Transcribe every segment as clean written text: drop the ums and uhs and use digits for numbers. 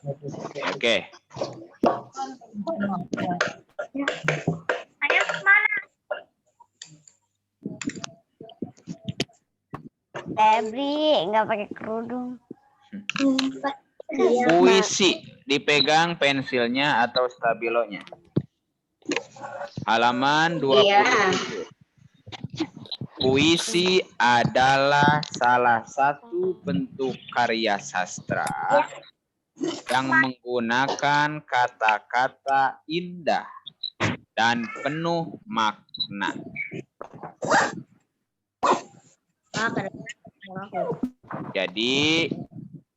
Oke. Ayo kemana? Febri nggak pakai kerudung. Puisi, dipegang pensilnya atau stabilonya. Halaman 27. Puisi adalah salah satu bentuk karya sastra yang menggunakan kata-kata indah dan penuh makna. Jadi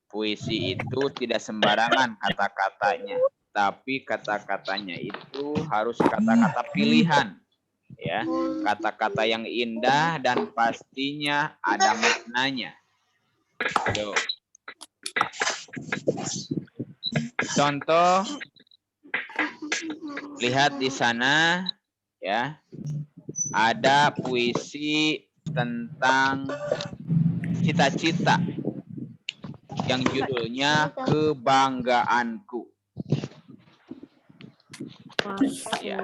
puisi itu tidak sembarangan kata-katanya, tapi kata-katanya itu harus kata-kata pilihan, ya, kata-kata yang indah dan pastinya ada maknanya. Tuh. Contoh, lihat di sana, ya, ada puisi tentang cita-cita yang judulnya Kebanggaanku. Ya.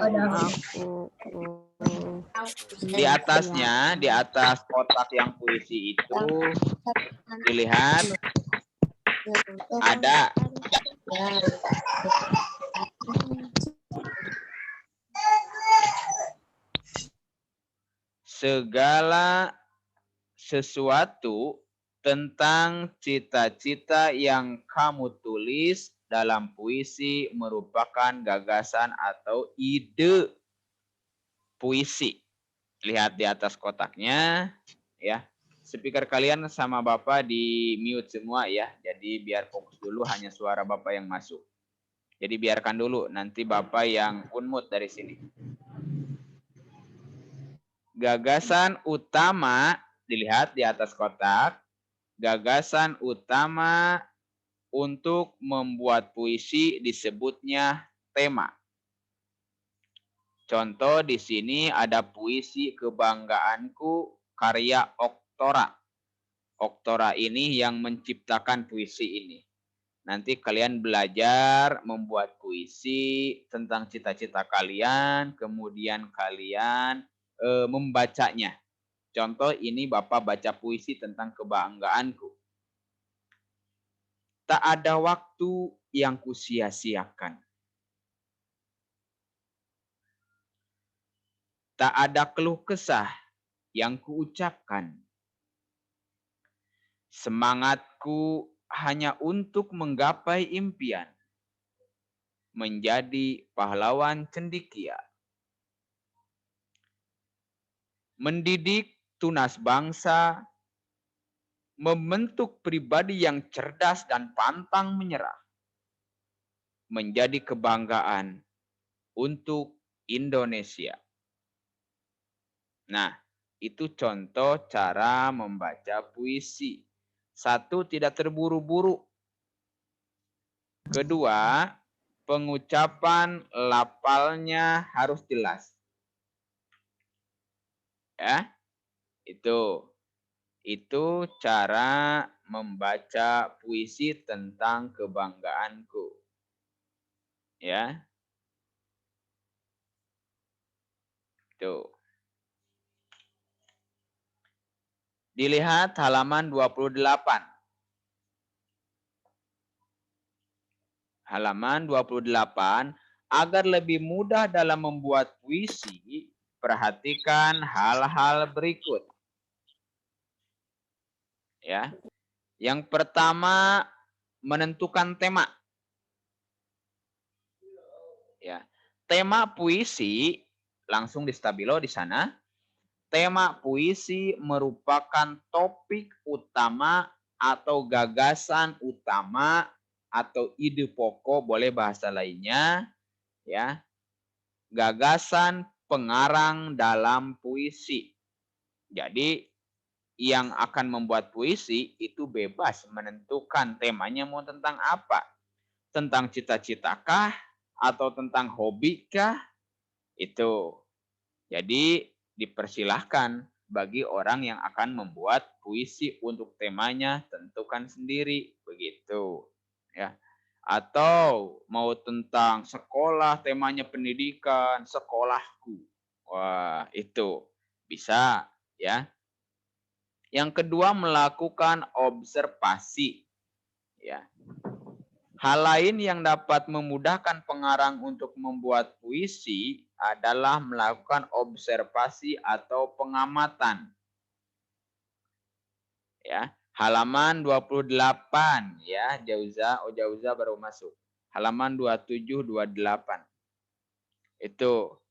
Di atasnya, di atas kotak yang puisi itu, dilihat ada segala sesuatu tentang cita-cita yang kamu tulis dalam puisi merupakan gagasan atau ide puisi. Lihat di atas kotaknya, ya. Speaker kalian sama Bapak di mute semua ya. Jadi biar fokus dulu hanya suara Bapak yang masuk. Jadi biarkan dulu, nanti Bapak yang unmute dari sini. Gagasan utama, dilihat di atas kotak. Gagasan utama untuk membuat puisi disebutnya tema. Contoh di sini ada puisi Kebanggaanku karya Oktora. Oktora ini yang menciptakan puisi ini. Nanti kalian belajar membuat puisi tentang cita-cita kalian, kemudian kalian membacanya. Contoh ini Bapak baca puisi tentang kebanggaanku. Tak ada waktu yang kusia-siakan. Tak ada keluh kesah yang kuucapkan. Semangatku hanya untuk menggapai impian. Menjadi pahlawan cendekia. Mendidik tunas bangsa, membentuk pribadi yang cerdas dan pantang menyerah, menjadi kebanggaan untuk Indonesia. Nah, itu contoh cara membaca puisi. Satu, tidak terburu-buru. Kedua, pengucapan lafalnya harus jelas. Ya, itu cara membaca puisi tentang kebanggaanku. Ya. Tuh. Dilihat halaman 28. Halaman 28, agar lebih mudah dalam membuat puisi, perhatikan hal-hal berikut. Ya. Yang pertama, menentukan tema. Ya. Tema puisi langsung di stabilo di sana. Tema puisi merupakan topik utama atau gagasan utama atau ide pokok, boleh bahasa lainnya, ya. Gagasan pengarang dalam puisi. Jadi yang akan membuat puisi itu bebas menentukan temanya mau tentang apa. Tentang cita-citakah atau tentang hobikah? Itu. Jadi dipersilahkan bagi orang yang akan membuat puisi untuk temanya tentukan sendiri, begitu. Ya. Atau mau tentang sekolah, temanya pendidikan, sekolahku. Wah, itu bisa ya. Yang kedua, melakukan observasi ya. Hal lain yang dapat memudahkan pengarang untuk membuat puisi adalah melakukan observasi atau pengamatan. Ya, halaman 28 ya, Jauza baru masuk. Halaman 27 28. Itu.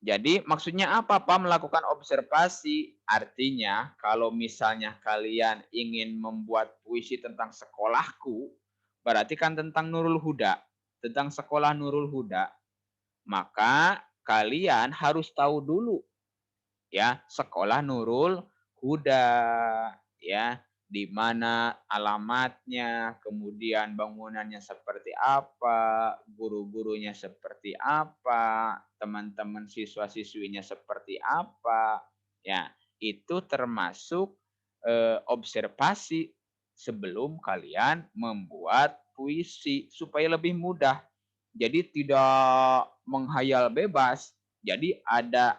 Jadi maksudnya apa Pak melakukan observasi? Artinya kalau misalnya kalian ingin membuat puisi tentang sekolahku, berarti kan tentang Nurul Huda, tentang sekolah Nurul Huda, maka kalian harus tahu dulu ya sekolah Nurul Huda ya, di mana alamatnya, kemudian bangunannya seperti apa, guru-gurunya seperti apa, teman-teman siswa-siswinya seperti apa. Ya, itu termasuk observasi sebelum kalian membuat puisi supaya lebih mudah. Jadi tidak menghayal bebas. Jadi ada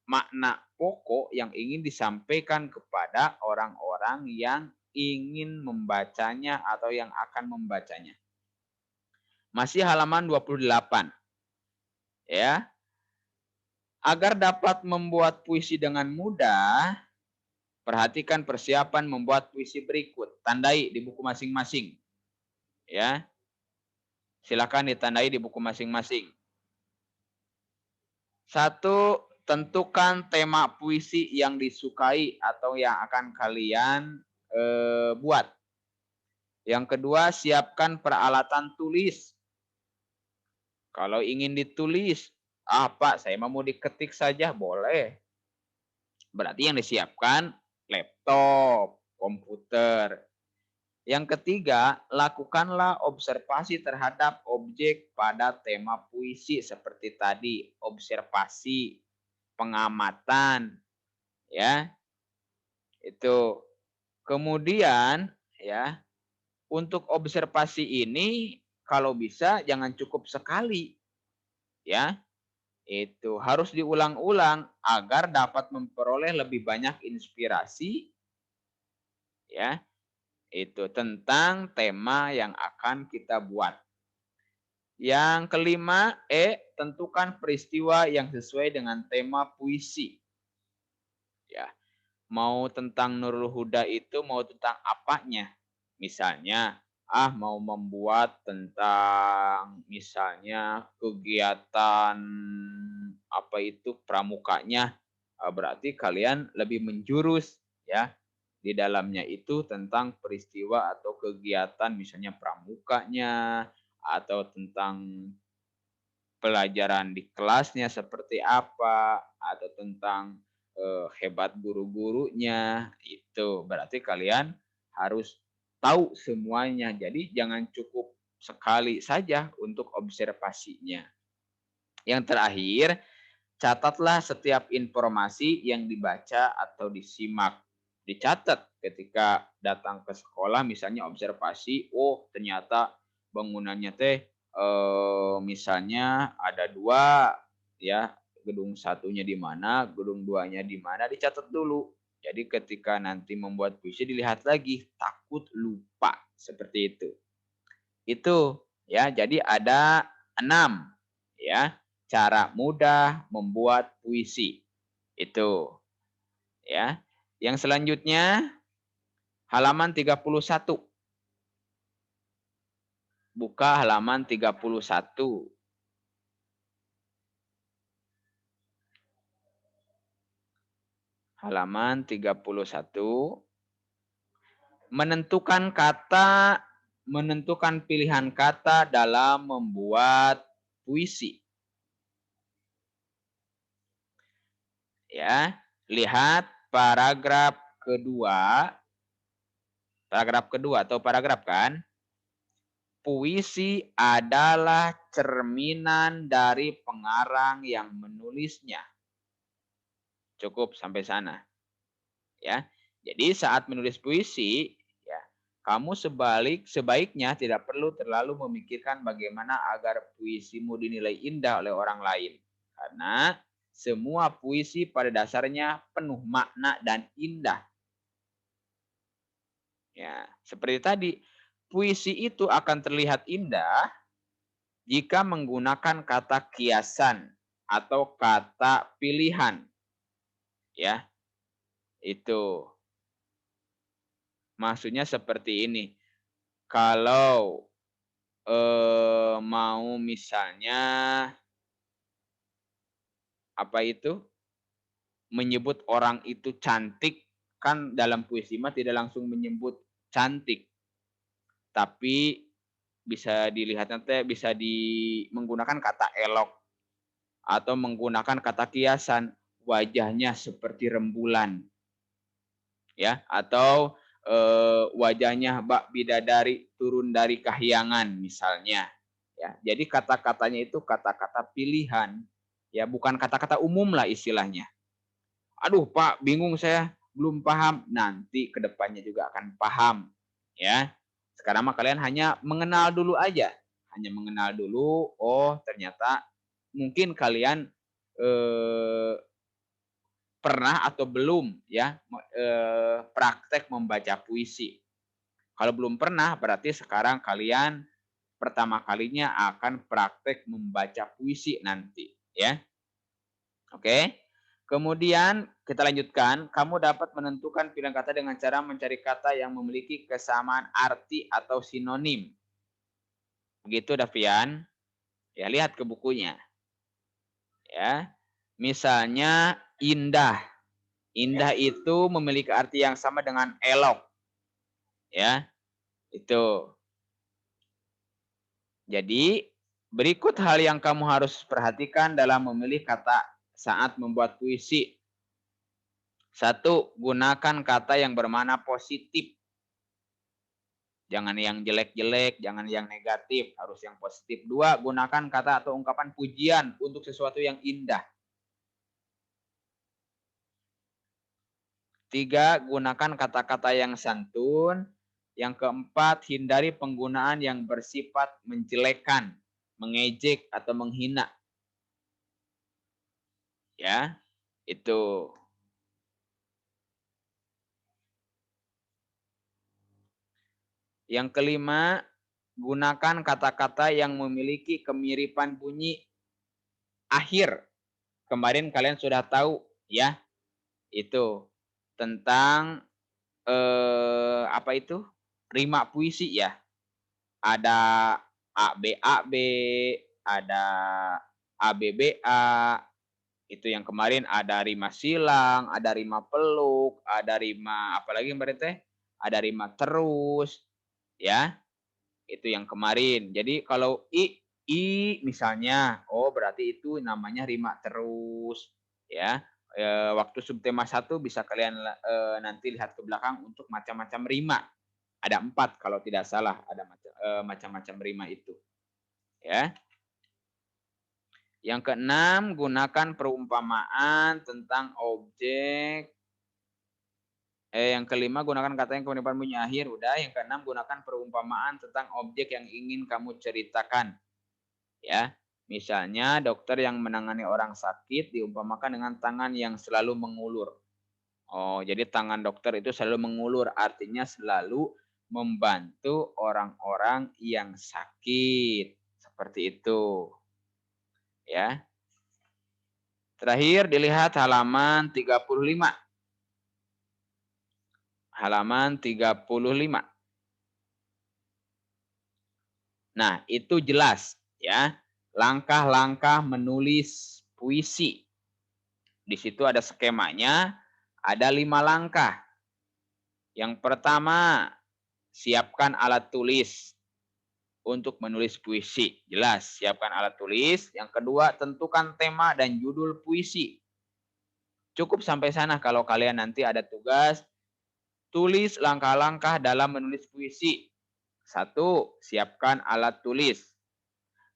makna pokok yang ingin disampaikan kepada orang-orang yang ingin membacanya atau yang akan membacanya. Masih halaman 28. Ya. Agar dapat membuat puisi dengan mudah, perhatikan persiapan membuat puisi berikut. Tandai di buku masing-masing. Ya. Silakan ditandai di buku masing-masing. 1. Tentukan tema puisi yang disukai atau yang akan kalian buat. Yang kedua, siapkan peralatan tulis. Kalau ingin ditulis, Pak, saya mau diketik saja, boleh. Berarti yang disiapkan laptop, komputer. Yang ketiga, lakukanlah observasi terhadap objek pada tema puisi seperti tadi, observasi, pengamatan, ya. Itu. Kemudian, ya, untuk observasi ini kalau bisa jangan cukup sekali, ya. Itu harus diulang-ulang agar dapat memperoleh lebih banyak inspirasi, ya. Itu tentang tema yang akan kita buat. Yang kelima, tentukan peristiwa yang sesuai dengan tema puisi. Ya. Mau tentang Nurul Huda itu mau tentang apanya? Misalnya, mau membuat tentang misalnya kegiatan apa itu pramukanya, berarti kalian lebih menjurus ya. Di dalamnya itu tentang peristiwa atau kegiatan misalnya pramukanya atau tentang pelajaran di kelasnya seperti apa atau tentang hebat guru-gurunya. Itu berarti kalian harus tahu semuanya. Jadi jangan cukup sekali saja untuk observasinya. Yang terakhir, catatlah setiap informasi yang dibaca atau disimak. Dicatat ketika datang ke sekolah misalnya observasi, ternyata bangunannya misalnya ada 2 ya, gedung satunya di mana, gedung 2-nya di mana, dicatat dulu. Jadi ketika nanti membuat puisi dilihat lagi, takut lupa, seperti itu. Itu ya, jadi ada 6 ya, cara mudah membuat puisi. Itu ya. Yang selanjutnya halaman 31. Buka halaman 31. Halaman 31. Menentukan pilihan kata dalam membuat puisi. Ya, lihat paragraf kedua atau paragraf kan? Puisi adalah cerminan dari pengarang yang menulisnya. Cukup sampai sana. Ya. Jadi saat menulis puisi, ya, Kamu sebaiknya tidak perlu terlalu memikirkan bagaimana agar puisimu dinilai indah oleh orang lain. Karena semua puisi pada dasarnya penuh makna dan indah. Ya, seperti tadi, puisi itu akan terlihat indah jika menggunakan kata kiasan atau kata pilihan. Ya, itu. Maksudnya seperti ini. Kalau mau misalnya apa itu menyebut orang itu cantik, kan dalam puisi mah tidak langsung menyebut cantik, tapi bisa dilihat nanti bisa menggunakan kata elok atau menggunakan kata kiasan, wajahnya seperti rembulan, ya, atau wajahnya bak bidadari turun dari kahyangan misalnya, ya. Jadi kata-katanya itu kata-kata pilihan, ya, bukan kata-kata umum lah istilahnya. Aduh Pak, bingung saya, belum paham. Nanti kedepannya juga akan paham, ya. Sekarang mah kalian hanya mengenal dulu aja, hanya mengenal dulu. Oh ternyata mungkin kalian pernah atau belum, ya, praktek membaca puisi. Kalau belum pernah, berarti sekarang kalian pertama kalinya akan praktek membaca puisi nanti, ya. Oke. Kemudian kita lanjutkan, kamu dapat menentukan pilihan kata dengan cara mencari kata yang memiliki kesamaan arti atau sinonim. Begitu Davian. Ya, lihat ke bukunya. Ya. Misalnya indah. Indah itu memiliki arti yang sama dengan elok. Ya. Itu. Jadi, berikut hal yang kamu harus perhatikan dalam memilih kata saat membuat puisi. 1. Gunakan kata yang bermakna positif. Jangan yang jelek-jelek, jangan yang negatif, harus yang positif. 2. Gunakan kata atau ungkapan pujian untuk sesuatu yang indah. 3. Gunakan kata-kata yang santun. Yang keempat, hindari penggunaan yang bersifat menjelekan, mengejek, atau menghina. Ya, itu. Yang kelima, gunakan kata-kata yang memiliki kemiripan bunyi akhir. Kemarin kalian sudah tahu, ya, itu tentang apa itu? Rima puisi, ya. Ada ABAB, ada ABBA. Itu yang kemarin ada rima silang, ada rima peluk, ada rima apalagi yang berarti? Ada rima terus, ya. Itu yang kemarin. Jadi kalau i misalnya, oh berarti itu namanya rima terus, ya. Waktu subtema 1 bisa kalian nanti lihat ke belakang untuk macam-macam rima. Ada 4 kalau tidak salah, ada macam-macam rima itu, ya. Yang keenam, gunakan perumpamaan tentang objek. Yang kelima, gunakan kata yang kemudian bunyi akhir. Udah. Yang keenam, gunakan perumpamaan tentang objek yang ingin kamu ceritakan. Ya, misalnya dokter yang menangani orang sakit diumpamakan dengan tangan yang selalu mengulur. Oh, jadi tangan dokter itu selalu mengulur, artinya selalu membantu orang-orang yang sakit. Seperti itu. Ya. Terakhir dilihat halaman 35. Halaman 35. Nah, itu jelas, ya. Langkah-langkah menulis puisi. Di situ ada skemanya, ada 5 langkah. Yang pertama, siapkan alat tulis untuk menulis puisi. Jelas, siapkan alat tulis. Yang kedua, tentukan tema dan judul puisi. Cukup sampai sana kalau kalian nanti ada tugas, tulis langkah-langkah dalam menulis puisi. 1. Siapkan alat tulis.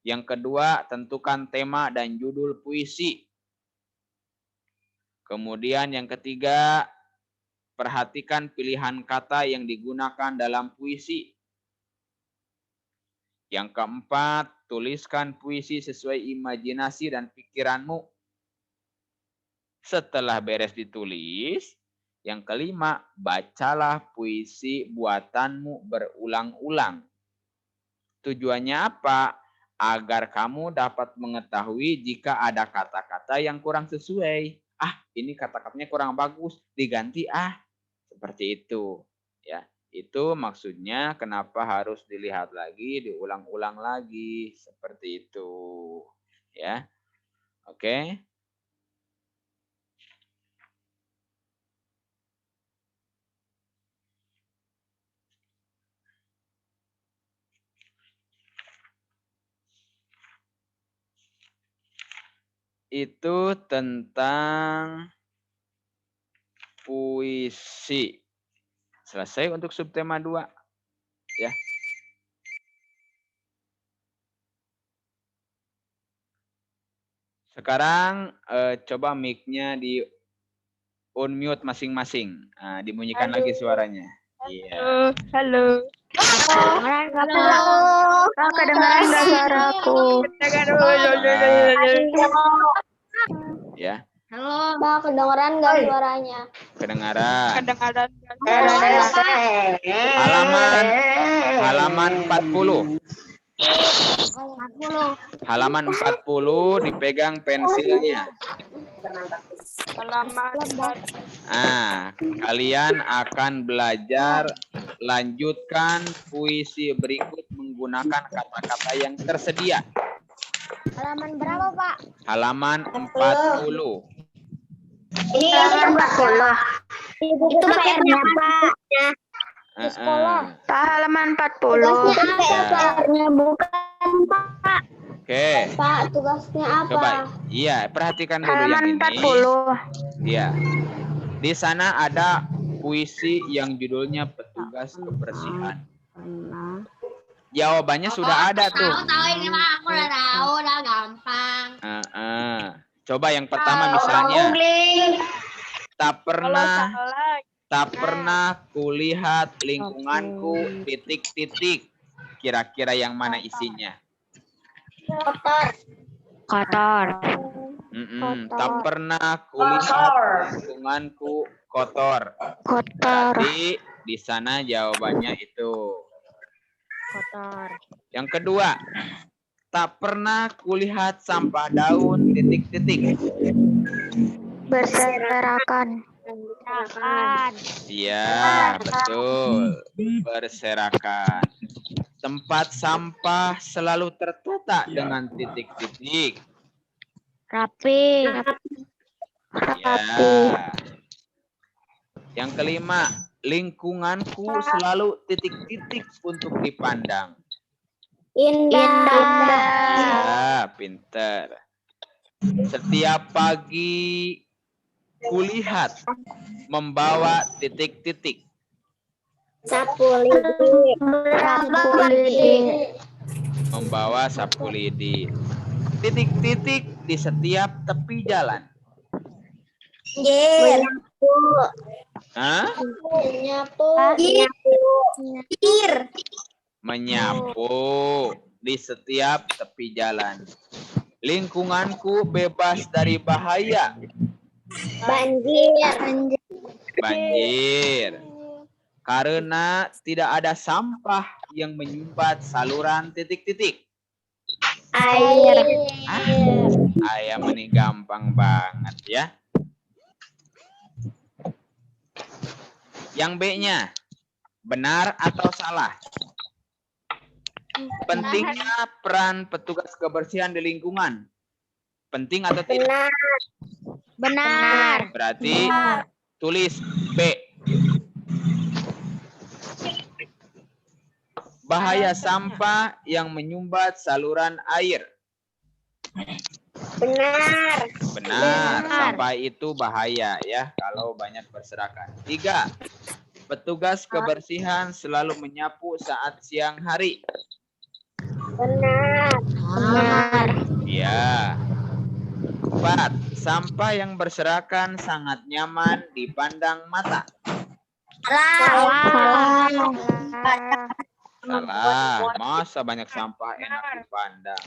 Yang kedua, tentukan tema dan judul puisi. Kemudian yang ketiga, perhatikan pilihan kata yang digunakan dalam puisi. Yang keempat, tuliskan puisi sesuai imajinasi dan pikiranmu. Setelah beres ditulis, yang kelima, bacalah puisi buatanmu berulang-ulang. Tujuannya apa? Agar kamu dapat mengetahui jika ada kata-kata yang kurang sesuai. Ini kata-katanya kurang bagus, diganti seperti itu. Ya, itu maksudnya kenapa harus dilihat lagi, diulang-ulang lagi, seperti itu. Ya. Oke. Itu tentang puisi. Selesai untuk subtema 2. Ya. Sekarang coba mic-nya di unmute masing-masing. Dibunyikan lagi suaranya. Iya. Halo. Kedengaran nggak suaraku? Ya. Halo, Mbak, kedengeran nggak suaranya? Kedengaran. Kedengaran. Halaman 40. 40. Halaman 40 dipegang pensilnya. Halaman. Kalian akan belajar lanjutkan puisi berikut menggunakan kata-kata yang tersedia. Halaman berapa, Pak? Halaman 40. Ini halaman 40. Itu PR-nya, Pak. Pak, halaman 40. Tugasnya apa ya, PR-nya? Bukan, Pak. Oke. Pak, tugasnya apa? Coba. Iya, perhatikan dulu Halaman yang ini. 40. Iya. Di sana ada puisi yang judulnya Petugas Kebersihan. Jawabannya sudah ada tuh. Tahu ini mah aku udah tahu, udah gampang. Coba yang pertama misalnya. Tak pernah kulihat lingkunganku titik-titik. Kira-kira yang mana isinya? Kotor. Tak pernah kulihat lingkunganku kotor. Berarti di sana jawabannya itu. Kotor. Yang kedua, tak pernah kulihat sampah daun titik-titik. Berserakan. Iya, betul. Berserakan. Tempat sampah selalu tertata dengan titik-titik. Rapi. Ya. Yang kelima, lingkunganku selalu titik-titik untuk dipandang. Indah. Ya, pinter. Setiap pagi kulihat membawa titik-titik. Sapu lidi. Membawa sapu lidi. Titik-titik di setiap tepi jalan. Menyapu. Menyapu di setiap tepi jalan. Lingkunganku bebas dari bahaya. Banjir. Karena tidak ada sampah yang menyumbat saluran titik-titik. Ayam ini gampang banget ya. Yang B-nya, benar atau salah? Pentingnya peran petugas kebersihan di lingkungan. Penting atau tidak? Benar. Berarti tulis B. Bahaya sampah yang menyumbat saluran air. Benar. Sampah itu bahaya ya kalau banyak berserakan. 3. Petugas kebersihan selalu menyapu saat siang hari. Benar. Ya. 4. Sampah yang berserakan sangat nyaman dipandang mata. Salah. Masa banyak sampah enak dipandang.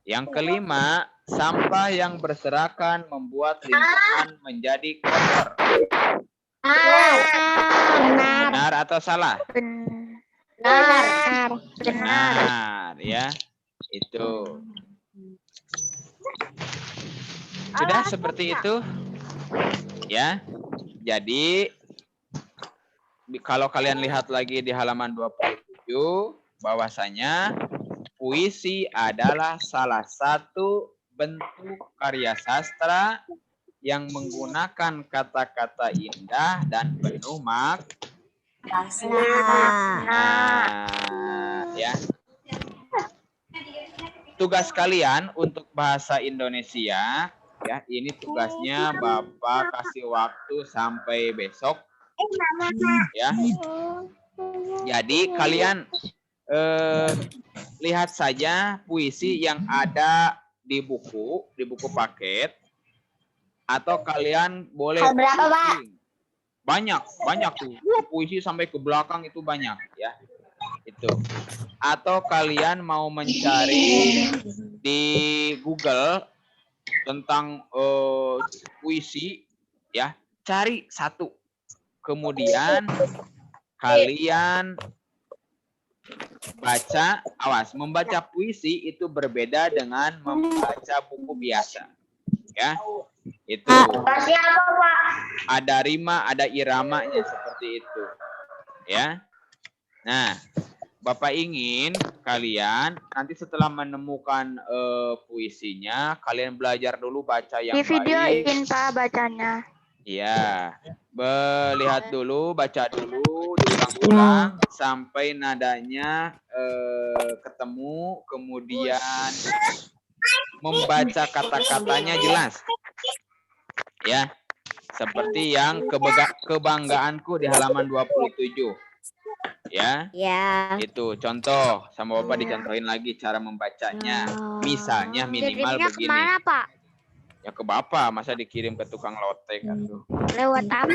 Yang kelima, sampah yang berserakan membuat lingkungan menjadi kotor. Benar atau salah? Benar, ya. Itu. Sudah seperti itu? Ya. Jadi kalau kalian lihat lagi di halaman 27 bahwasanya puisi adalah salah satu bentuk karya sastra yang menggunakan kata-kata indah dan penuh makna. Ya. Tugas kalian untuk bahasa Indonesia, ya, ini tugasnya Bapak kasih waktu sampai besok. Ya. Jadi kalian lihat saja puisi yang ada di buku paket, atau kalian boleh Berapa, Pak? banyak tuh puisi sampai ke belakang itu banyak, ya. Itu. Atau kalian mau mencari di Google tentang puisi, ya, cari satu. Kemudian kalian baca, awas, membaca puisi itu berbeda dengan membaca buku biasa. Ya. Itu. Siapa, Pak? Ada rima, ada iramanya seperti itu. Ya. Nah, Bapak ingin kalian nanti setelah menemukan puisinya, kalian belajar dulu baca yang Di videoin baik. Pak bacanya. Iya, lihat dulu, baca dulu, diulang-ulang sampai nadanya ketemu, kemudian membaca kata-katanya jelas. Ya, seperti yang kebanggaanku di halaman 27. Ya, itu contoh sama Bapak dicontohin lagi cara membacanya. Misalnya minimal Kirimnya begini. kemana Pak? Ya ke Bapak, masa dikirim ke tukang lotek atuh. Lewat apa?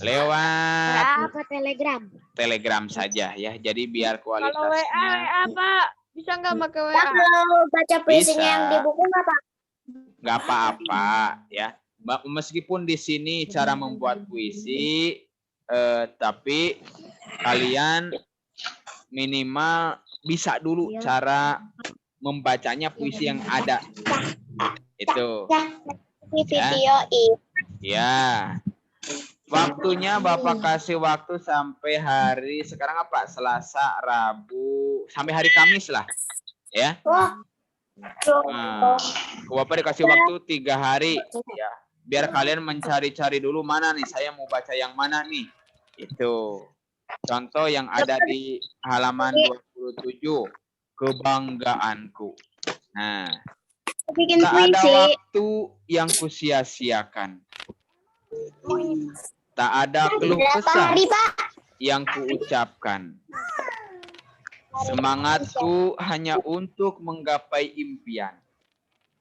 Lewat Apa Telegram? Telegram saja ya. Jadi biar Kalau WA, kualitasnya Pak. Bisa nggak pakai WA? Kalau baca puisinya Bisa. yang di buku nggak, Pak? nggak apa-apa ya. Meskipun di sini cara membuat puisi, tapi kalian minimal bisa dulu cara membacanya puisi yang ada. Itu. Di video ini. Ya. Waktunya Bapak kasih waktu sampai hari sekarang apa? Selasa, Rabu, sampai hari Kamis lah. Ya. Nah, Bapak dikasih waktu 3 hari ya. Biar kalian mencari-cari dulu mana nih saya mau baca yang mana nih. Itu. Contoh yang ada di halaman 27. Kebanggaanku. Nah, Bikin tak ada puisi. waktu yang kusia-siakan. Tak ada keluh Berapa kesah hari, Pak? yang kuucapkan. Semangatku hanya untuk menggapai impian.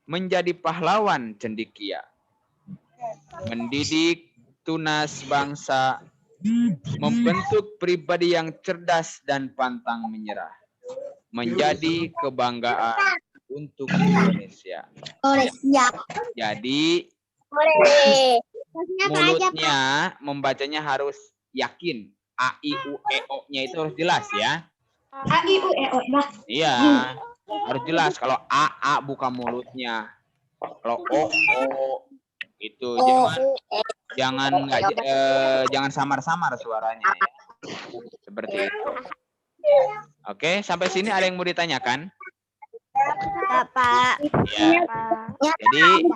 Menjadi pahlawan cendekia. Mendidik tunas bangsa. Membentuk pribadi yang cerdas dan pantang menyerah. Menjadi kebanggaan untuk Indonesia. Siap. Jadi mulutnya membacanya harus yakin. A, I, U, E, O-nya itu harus jelas ya. A, I, U, E, O. Iya, harus jelas. Kalau A buka mulutnya. Kalau O itu jangan samar-samar suaranya ya. Seperti itu. Oke, sampai sini ada yang mau ditanyakan? Pak. Ya. Jadi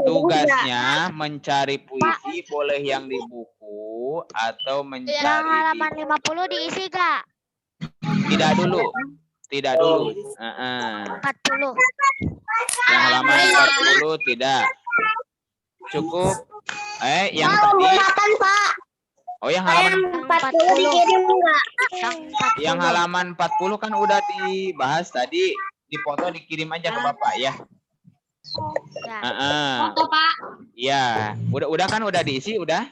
tugasnya mencari puisi boleh yang di buku atau Yang mencari halaman 50 diisi gak? tidak dulu. 40. 40. Yang halaman 40 tidak. Cukup yang tadi. Pak. Oh, yang halaman 40 dikirim enggak? yang halaman 40 kan udah dibahas tadi. Dipoto dikirim aja ke Bapak ya. Ya. Foto, Pak. Iya. Udah kan? Udah diisi? Udah?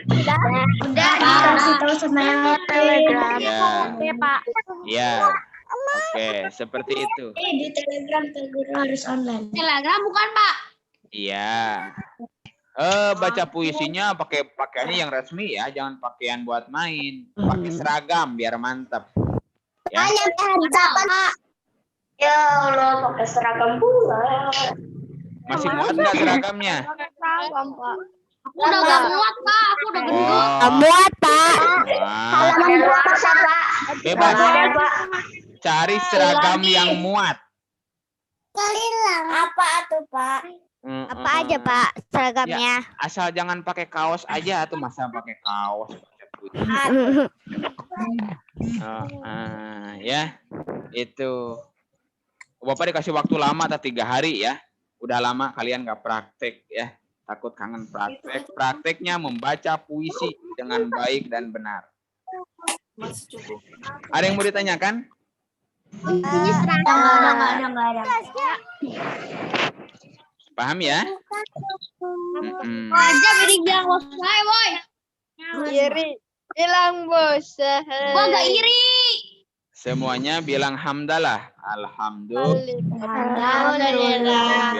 Kasih tahu sama yang Telegram. Ya. Oke, Pak. Iya. Oke, seperti itu. di Telegram harus online. Telegram bukan, Pak? Iya. Baca puisinya pakai pakaiannya yang resmi ya, jangan pakaian buat main. Pakai seragam biar mantap. Ya. Hanya hari kapan, Pak? Ya Allah, pakai seragam pula. Masih muat nggak seragamnya? Aku udah gak muat, Pak. Aku udah gendut. Muat, Pak. Wah, Halaman berapa, Pak? bebas. Ada, Pak. Cari seragam yang muat. Kalilang. Apa tuh, Pak? Apa aja, Pak, seragamnya? Asal jangan pakai kaos aja tuh, masa pakai kaos. Pakai putih. Ya, itu. Bapak dikasih waktu lama atau 3 hari ya. Udah lama kalian nggak praktek ya. Takut kangen praktek. Prakteknya membaca puisi dengan baik dan benar. Ada yang mau ditanyakan? Enggak ada. Paham ya? Aja beri bilang bos saya, boy. Iri. Bilang bos. Gua gak iri. Semuanya bilang hamdalah. Alhamdulillah. Alhamdulillah.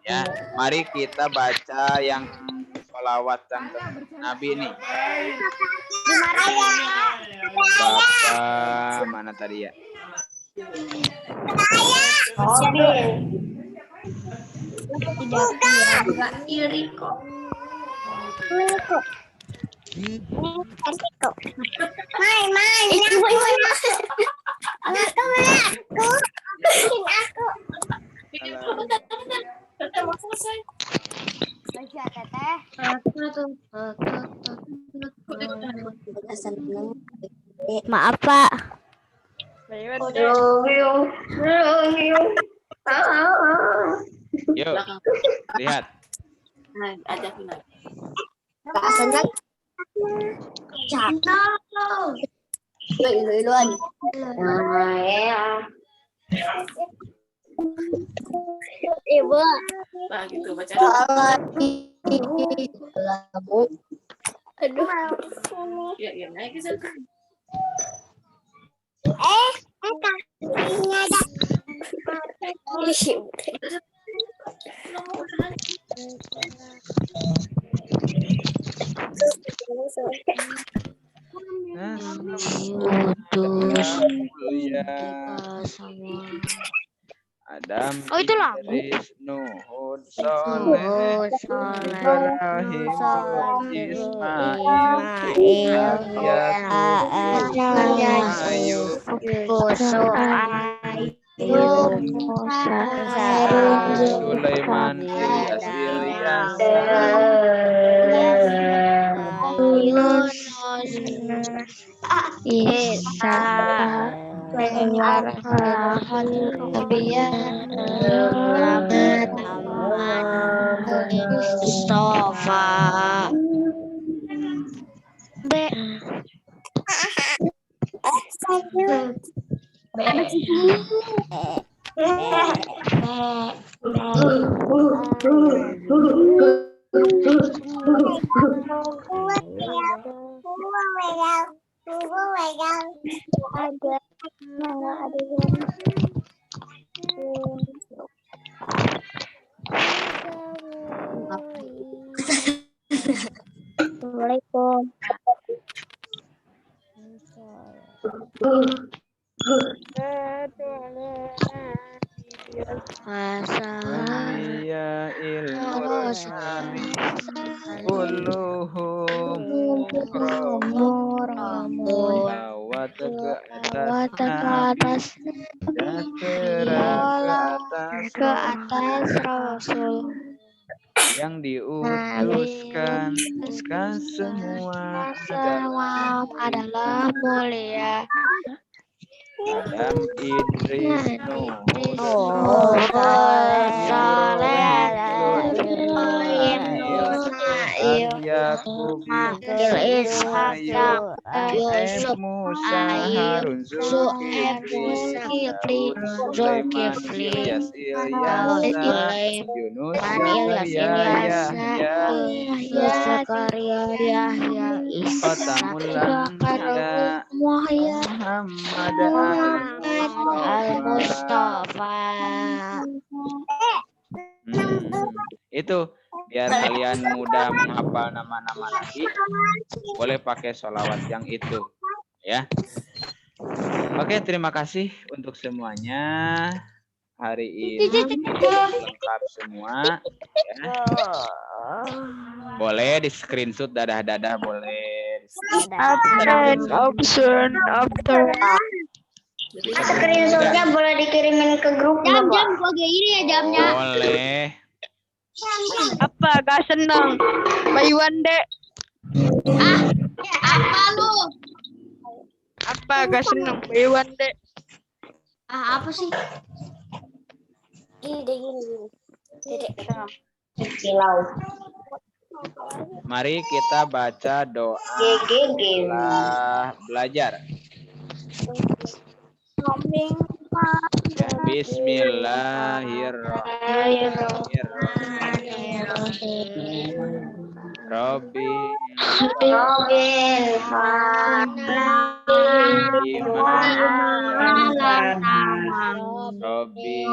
Ya, mari kita baca yang sholawatan Nabi nih. Bapak mana tadi ya? Gak iri kok. Maaf, Pak. Yuk, lihat. Ibu. Nah, gitu baca. Aduh. Ya, naik ke sana. Ini ada. Adam, Oh, itu lah. Idris, Nuhud, Soleh, Ibrahim, Ismail, Ayub, Sulaiman, Ilyas, Mustafa. Assalamualaikum. Awliya ilmurani, kulluhum lawat ke atas, ke atas Rasul yang diutuskan semua adalah mulia. Adam, Idris, Nuh, Yakub Makil Ishaq Yusuf Musa Ayub Harun Su'aib Zulkifli Zulkifli Ilyas Daud Ilyasa Sulaim Yunus Ilyas Zakaria Yahya Zakaria Yahya Isa Qatamul Anbiya Muhammad Al-Mustafa. Itu biar kalian mudah menghafal nama-nama Nabi, boleh pakai sholawat yang itu, ya. Oke, terima kasih untuk semuanya. Hari ini lengkap semua, ya. Boleh di screenshot dadah-dadah, boleh. Option. Screenshotnya boleh dikirimin ke grup nggak, Pak? Jam gua kayak gini ya jamnya. Boleh. Apa gak seneng? Bayuan dek. Apa lu? Apa gak seneng? Bayuan dek. Ah, apa sih? Gini. Kilau. Mari kita baca doa GGG. setelah belajar. Ya, Bismillahirrahmanirrahim. Robbi Robbi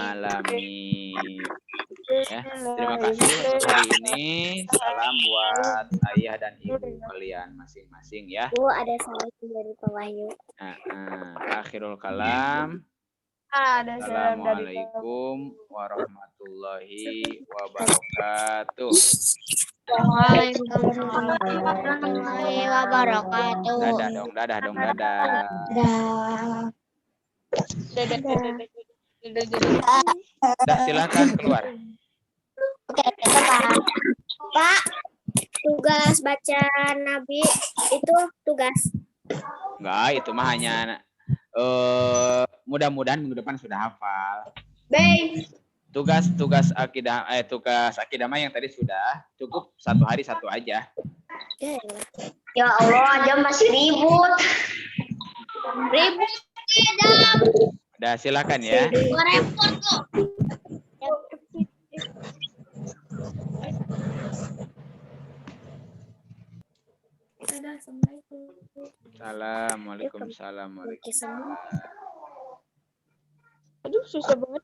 Alamin. Ya, terima kasih untuk hari ini. Salam buat ayah dan ibu kalian masing-masing ya. Ada salah dari Pak Wahyu. Akhirul kalam. Assalamualaikum warahmatullahi wabarakatuh. Waalaikumsalam warahmatullahi wabarakatuh. Dadah dong. Udah, silakan keluar. Pak, tugas baca Nabi itu tugas. Enggak, itu mah hanya mudah-mudahan minggu depan sudah hafal. Baik. Tugas akidah mah yang tadi sudah cukup, satu hari satu aja. Ya Allah, jam masih ribut. Jam. Udah, silakan ya. Gua repot kok. Assalamualaikum. Aduh, susah banget.